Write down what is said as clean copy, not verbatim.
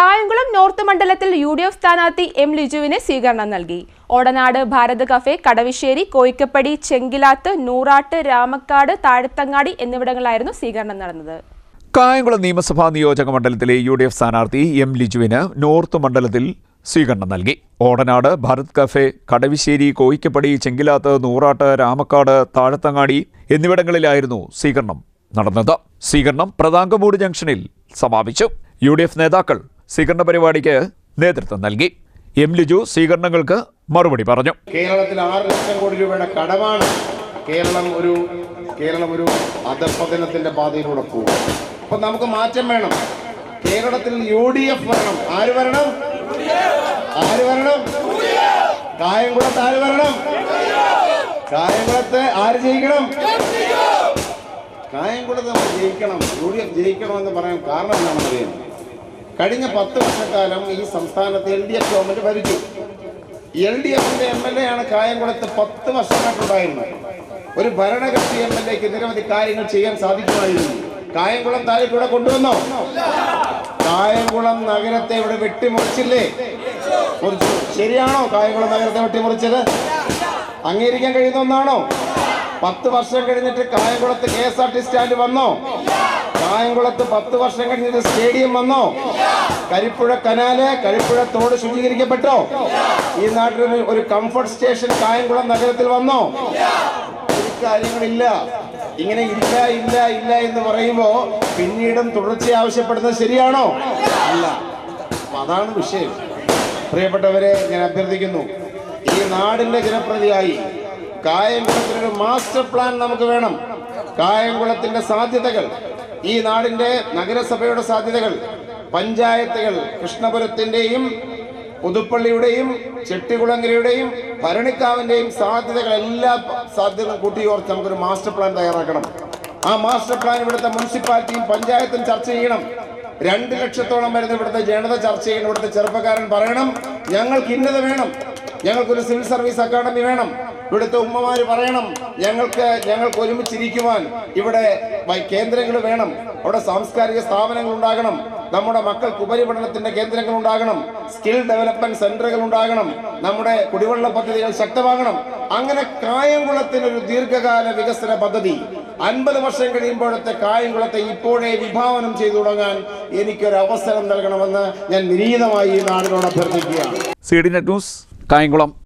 Kayamkulam north മണ്ഡലത്തിൽ UDF സ്ഥാനാർത്ഥി M ലിജുവിന് സ്വീകരണം നൽകി. ഓടനാട് ഭാരത് കഫേ, കടവിശ്ശേരി, കോയിക്കപ്പടി, ചെങ്കിലാത്ത്, നൂറാട്ട്, രാമക്കാട്, താഴത്തങ്ങാടി എന്നിവിടങ്ങളിലായിരുന്നു സ്വീകരണം നടന്നത്. കായംകുളം നിയമസഭാ നിയോജക മണ്ഡലത്തിലെ UDF സ്ഥാനാർത്ഥി എം ലിജുവിന് നോർത്ത് മണ്ഡലത്തിൽ സ്വീകരണം നൽകി. ഓടനാട് ഭാരത് കഫേ, കടവിശ്ശേരി, കോയിക്കപ്പടി, ചെങ്കിലാത്ത്, നൂറാട്ട്, രാമക്കാട്, താഴത്തങ്ങാടി എന്നിവിടങ്ങളിലായിരുന്നു സ്വീകരണം നടന്നത്. സ്വീകരണം പ്രതാങ്കമൂട് ജംഗ്ഷനിൽ സമാപിച്ചു. UDF നേതാക്കൾ സ്വീകരണ പരിപാടിക്ക് നേതൃത്വം നൽകി. എം ലിജു സ്വീകരണങ്ങൾക്ക് മറുപടി പറഞ്ഞു. കേരളത്തിൽ 6 ലക്ഷം കോടി രൂപയുടെ കടമാണ്. കേരളം ഒരു അധപ്പതനത്തിന്റെ പാതയിലൂടെ പോകും. അപ്പൊ നമുക്ക് മാറ്റം വേണം. കേരളത്തിൽ UDF വരണം. ആര് വരണം? കായംകുളത്ത് ആര് വരണം? കായംകുളത്ത് ആര് ജയിക്കണം? കായംകുളത്ത് ജയിക്കണം. UDF ജയിക്കണമെന്ന് പറയാൻ കാരണം എന്താണെന്നറിയാം. കഴിഞ്ഞ 10 വർഷക്കാലം ഈ സംസ്ഥാനത്ത് LDF ഗവൺമെന്റ് ഭരിച്ചു. LDFന്റെ MLA ആണ് കായംകുളത്ത് 10 വർഷമായിട്ടുണ്ടായിരുന്നത്. ഒരു ഭരണകക്ഷി MLAക്ക് നിരവധി കാര്യങ്ങൾ ചെയ്യാൻ സാധിക്കുമായിരുന്നു. കായംകുളം താലൂക്ക് ഇവിടെ കൊണ്ടുവന്നോ? കായംകുളം നഗരത്തെ ഇവിടെ വെട്ടിമുറിച്ചില്ലേ? ശരിയാണോ? കായംകുളം നഗരത്തെ വെട്ടിമുറിച്ചത് അംഗീകരിക്കാൻ കഴിയുന്ന ഒന്നാണോ? 10 വർഷം കഴിഞ്ഞിട്ട് കായംകുളത്ത് KSRTC സ്റ്റാൻഡ് വന്നോ? കായംകുളത്ത് 10 വർഷം കഴിഞ്ഞിട്ട് സ്റ്റേഡിയം വന്നോ? കരിപ്പുഴ കനാല്, കരിപ്പുഴ തോട് ശുചീകരിക്കപ്പെട്ടോ? ഈ നാട്ടിൽ ഒരു കംഫർട്ട് സ്റ്റേഷൻ കായംകുളം നഗരത്തിൽ വന്നോ? ഒരു കാര്യങ്ങളില്ല. ഇങ്ങനെ ഇല്ല എന്ന് പറയുമ്പോ പിന്നീടും തുടർച്ച ആവശ്യപ്പെടുന്നത് ശരിയാണോ? അല്ല. അതാണ് വിഷയം. പ്രിയപ്പെട്ടവരെ, ഞാൻ അഭ്യർത്ഥിക്കുന്നു, ഈ നാടിന്റെ ജനപ്രതിയായി കായംകുളത്തിനൊരു മാസ്റ്റർ പ്ലാൻ നമുക്ക് വേണം. കായംകുളത്തിന്റെ സാധ്യതകൾ, ഈ നാടിന്റെ നഗരസഭയുടെ സാധ്യതകൾ, പഞ്ചായത്തുകൾ, കൃഷ്ണപുരത്തിന്റെയും പുതുപ്പള്ളിയുടെയും ചെട്ടികുളങ്ങരയുടെയും ഭരണിക്കാവിന്റെയും സാധ്യതകൾ, എല്ലാ സാധ്യതകളും കൂട്ടിയോർത്ത് നമുക്കൊരു മാസ്റ്റർ പ്ലാൻ തയ്യാറാക്കണം. ആ മാസ്റ്റർ പ്ലാൻ ഇവിടുത്തെ മുനിസിപ്പാലിറ്റിയും പഞ്ചായത്തും ചർച്ച ചെയ്യണം. 2 ലക്ഷത്തോളം വരുന്ന ഇവിടുത്തെ ജനത ചർച്ച ചെയ്യണം. ഇവിടുത്തെ ചെറുപ്പക്കാരൻ പറയണം, ഞങ്ങൾക്ക് ഇന്നത് വേണം, ഞങ്ങൾക്കൊരു സിവിൽ സർവീസ് അക്കാദമി വേണം. ഇവിടുത്തെ ഉമ്മമാര് പറയണം, ഞങ്ങൾക്ക് ഒരുമിച്ചിരിക്കുവാൻ ഇവിടെ കേന്ദ്രങ്ങൾ വേണം, അവിടെ സാംസ്കാരിക സ്ഥാപനങ്ങൾ ഉണ്ടാകണം, നമ്മുടെ മക്കൾക്ക് ഉപരിപഠനത്തിന്റെ കേന്ദ്രങ്ങൾ ഉണ്ടാകണം, സ്കിൽ ഡെവലപ്മെന്റ് സെന്ററുകൾ ഉണ്ടാകണം, നമ്മുടെ കുടിവെള്ള പദ്ധതികൾ ശക്തമാകണം. അങ്ങനെ കായംകുളത്തിനൊരു ദീർഘകാല വികസന പദ്ധതി 50 വർഷം കഴിയുമ്പോഴത്തെ കായംകുളത്തെ ഇപ്പോഴേ വിഭാവനം ചെയ്തു തുടങ്ങാൻ എനിക്കൊരു അവസരം നൽകണമെന്ന് ഞാൻ വിനീതമായി ഈ നാടിനോട് അഭ്യർത്ഥിക്കുകയാണ്. CDNet news, Kayamkulam.